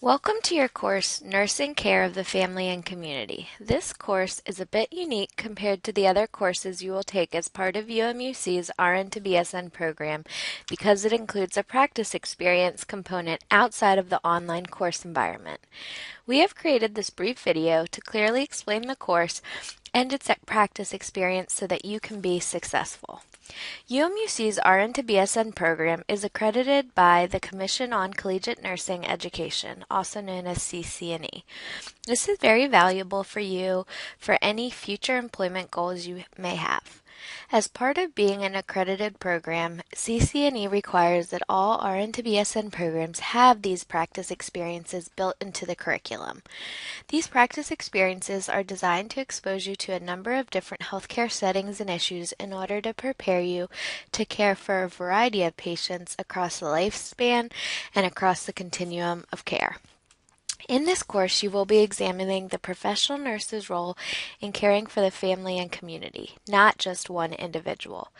Welcome to your course, Nursing Care of the Family and Community. This course is a bit unique compared to the other courses you will take as part of UMUC's RN to BSN program because it includes a practice experience component outside of the online course environment. We have created this brief video to clearly explain the course and its practice experience so that you can be successful. UMUC's RN to BSN program is accredited by the Commission on Collegiate Nursing Education, also known as CCNE. This is very valuable for you for any future employment goals you may have. As part of being an accredited program, CCNE requires that all RN to BSN programs have these practice experiences built into the curriculum. These practice experiences are designed to expose you to a number of different healthcare settings and issues in order to prepare you to care for a variety of patients across the lifespan and across the continuum of care. In this course, you will be examining the professional nurse's role in caring for the family and community, not just one individual.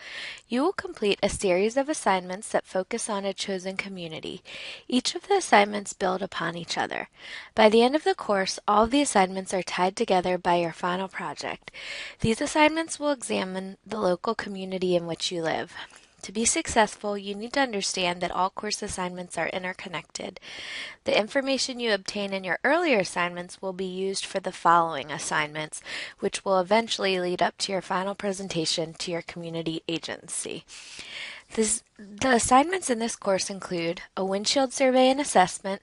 You will complete a series of assignments that focus on a chosen community. Each of the assignments build upon each other. By the end of the course, all of the assignments are tied together by your final project. These assignments will examine the local community in which you live. To be successful, you need to understand that all course assignments are interconnected. The information you obtain in your earlier assignments will be used for the following assignments, which will eventually lead up to your final presentation to your community agency. The assignments in this course include a windshield survey and assessment,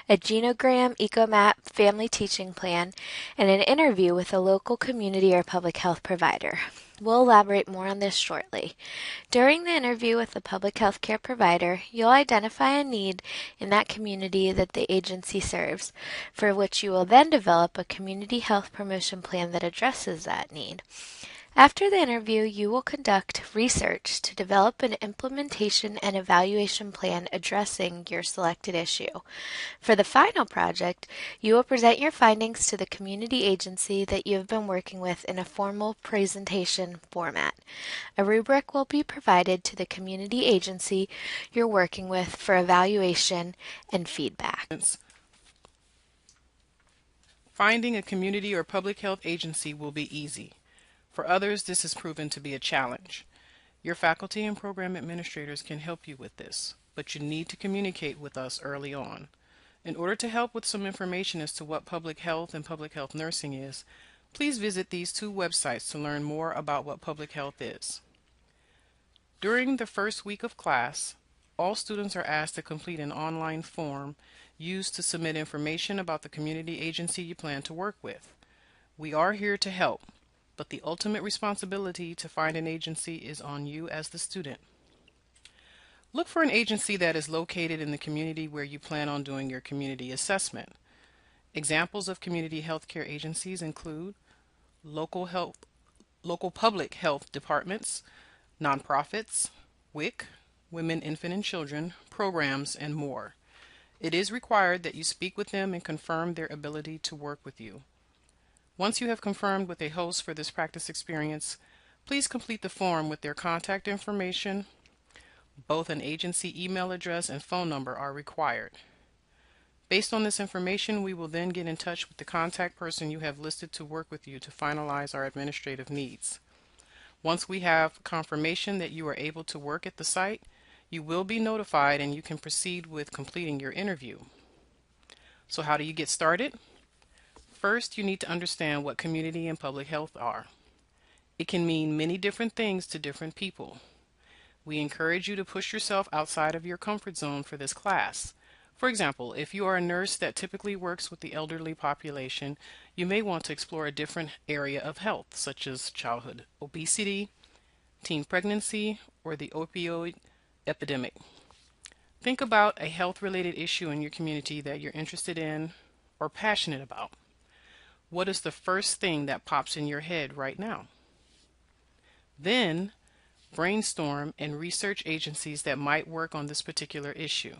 a genogram ecomap family teaching plan, and an interview with a local community or public health provider. We'll elaborate more on this shortly. During the interview with the public health care provider, you'll identify a need in that community that the agency serves, for which you will then develop a community health promotion plan that addresses that need. After the interview, you will conduct research to develop an implementation and evaluation plan addressing your selected issue. For the final project, you will present your findings to the community agency that you have been working with in a formal presentation format. A rubric will be provided to the community agency you're working with for evaluation and feedback. Finding a community or public health agency will be easy. For others, this has proven to be a challenge. Your faculty and program administrators can help you with this, but you need to communicate with us early on. In order to help with some information as to what public health and public health nursing is, please visit these two websites to learn more about what public health is. During the first week of class, all students are asked to complete an online form used to submit information about the community agency you plan to work with. We are here to help, but the ultimate responsibility to find an agency is on you as the student. Look for an agency that is located in the community where you plan on doing your community assessment. Examples of community healthcare agencies include local public health departments, nonprofits, WIC, women, infant, and children, programs, and more. It is required that you speak with them and confirm their ability to work with you. Once you have confirmed with a host for this practice experience, please complete the form with their contact information. Both an agency email address and phone number are required. Based on this information, we will then get in touch with the contact person you have listed to work with you to finalize our administrative needs. Once we have confirmation that you are able to work at the site, you will be notified and you can proceed with completing your interview. So how do you get started? First, you need to understand what community and public health are. It can mean many different things to different people. We encourage you to push yourself outside of your comfort zone for this class. For example, if you are a nurse that typically works with the elderly population, you may want to explore a different area of health, such as childhood obesity, teen pregnancy, or the opioid epidemic. Think about a health-related issue in your community that you're interested in or passionate about. What is the first thing that pops in your head right now? Then, brainstorm and research agencies that might work on this particular issue.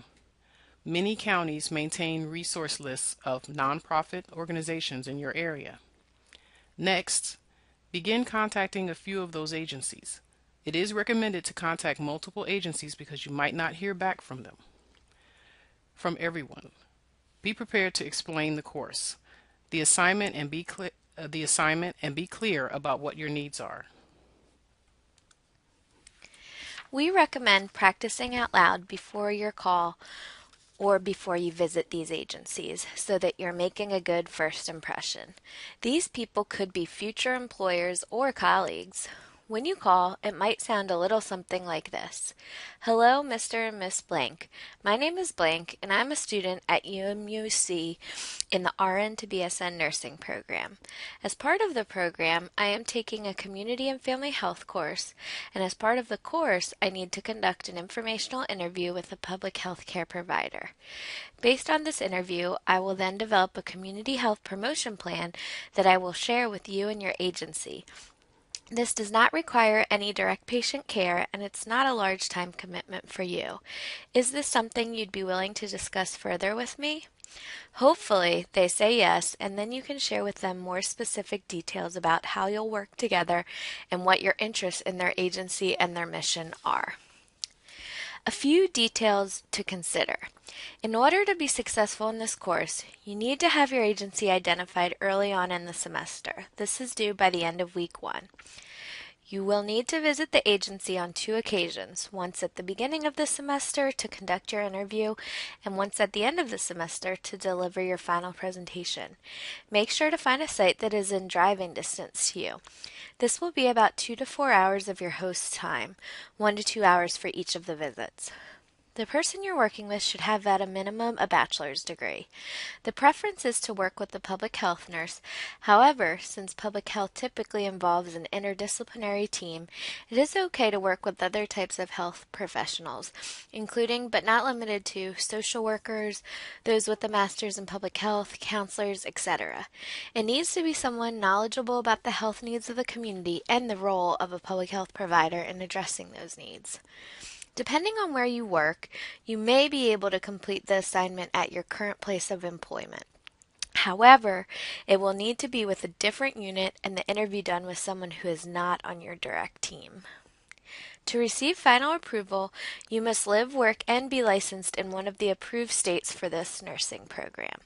Many counties maintain resource lists of nonprofit organizations in your area. Next, begin contacting a few of those agencies. It is recommended to contact multiple agencies because you might not hear back from everyone. Be prepared to explain the course, the assignment, and be clear about what your needs are. We recommend practicing out loud before your call or before you visit these agencies so that you're making a good first impression. These people could be future employers or colleagues. When you call, it might sound a little something like this. Hello, Mr. and Miss Blank. My name is Blank, and I'm a student at UMUC in the RN to BSN nursing program. As part of the program, I am taking a community and family health course, and as part of the course, I need to conduct an informational interview with a public health care provider. Based on this interview, I will then develop a community health promotion plan that I will share with you and your agency. This does not require any direct patient care, and it's not a large time commitment for you. Is this something you'd be willing to discuss further with me? Hopefully, they say yes, and then you can share with them more specific details about how you'll work together and what your interests in their agency and their mission are. A few details to consider. In order to be successful in this course, you need to have your agency identified early on in the semester. This is due by the end of week 1. You will need to visit the agency on 2 occasions, once at the beginning of the semester to conduct your interview, and once at the end of the semester to deliver your final presentation. Make sure to find a site that is in driving distance to you. This will be about 2 to 4 hours of your host's time, 1 to 2 hours for each of the visits. The person you're working with should have at a minimum a bachelor's degree. The preference is to work with a public health nurse. However, since public health typically involves an interdisciplinary team, it is okay to work with other types of health professionals, including but not limited to social workers, those with a master's in public health, counselors, etc. It needs to be someone knowledgeable about the health needs of the community and the role of a public health provider in addressing those needs. Depending on where you work, you may be able to complete the assignment at your current place of employment. However, it will need to be with a different unit and the interview done with someone who is not on your direct team. To receive final approval, you must live, work, and be licensed in one of the approved states for this nursing program.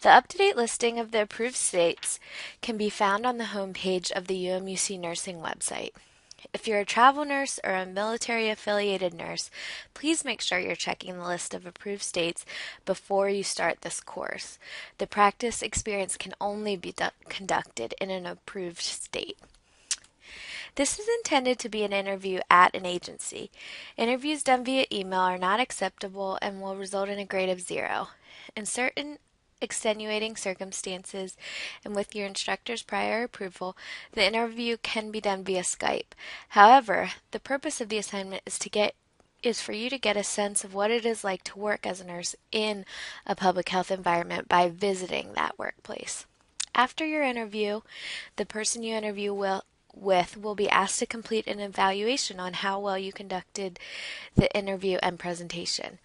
The up-to-date listing of the approved states can be found on the homepage of the UMUC Nursing website. If you're a travel nurse or a military-affiliated nurse, please make sure you're checking the list of approved states before you start this course. The practice experience can only be conducted in an approved state. This is intended to be an interview at an agency. Interviews done via email are not acceptable and will result in a grade of 0. In certain extenuating circumstances and with your instructor's prior approval, the interview can be done via Skype. However, the purpose of the assignment is for you to get a sense of what it is like to work as a nurse in a public health environment by visiting that workplace. After your interview, the person you interview will be asked to complete an evaluation on how well you conducted the interview and presentation.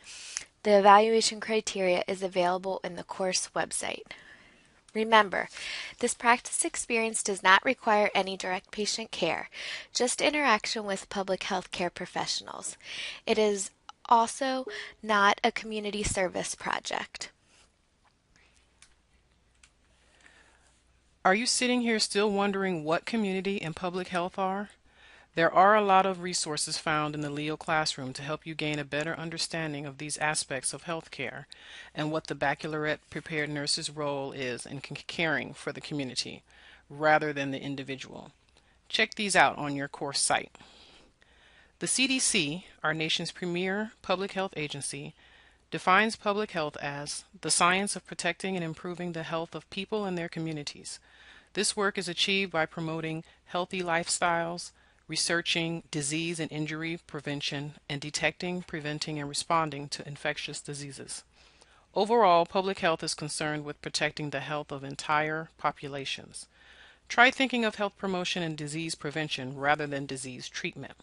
The evaluation criteria is available in the course website. Remember, this practice experience does not require any direct patient care, just interaction with public health care professionals. It is also not a community service project. Are you sitting here still wondering what community and public health are? There are a lot of resources found in the Leo classroom to help you gain a better understanding of these aspects of healthcare and what the baccalaureate prepared nurse's role is in caring for the community rather than the individual. Check these out on your course site. The CDC, our nation's premier public health agency, defines public health as the science of protecting and improving the health of people and their communities. This work is achieved by promoting healthy lifestyles, researching disease and injury prevention, and detecting, preventing, and responding to infectious diseases. Overall, public health is concerned with protecting the health of entire populations. Try thinking of health promotion and disease prevention rather than disease treatment.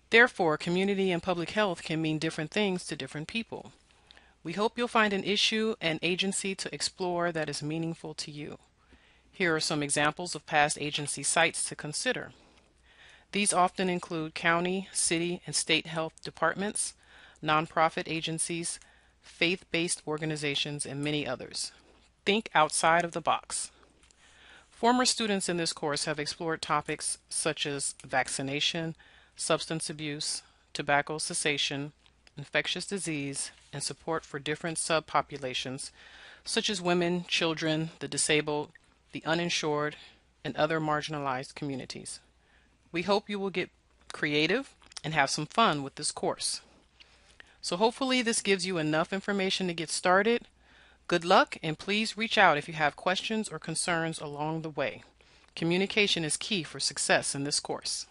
Therefore, community and public health can mean different things to different people. We hope you'll find an issue and agency to explore that is meaningful to you. Here are some examples of past agency sites to consider. These often include county, city, and state health departments, nonprofit agencies, faith-based organizations, and many others. Think outside of the box. Former students in this course have explored topics such as vaccination, substance abuse, tobacco cessation, infectious disease, and support for different subpopulations such as women, children, the disabled, the uninsured, and other marginalized communities. We hope you will get creative and have some fun with this course. So hopefully this gives you enough information to get started. Good luck, and please reach out if you have questions or concerns along the way. Communication is key for success in this course.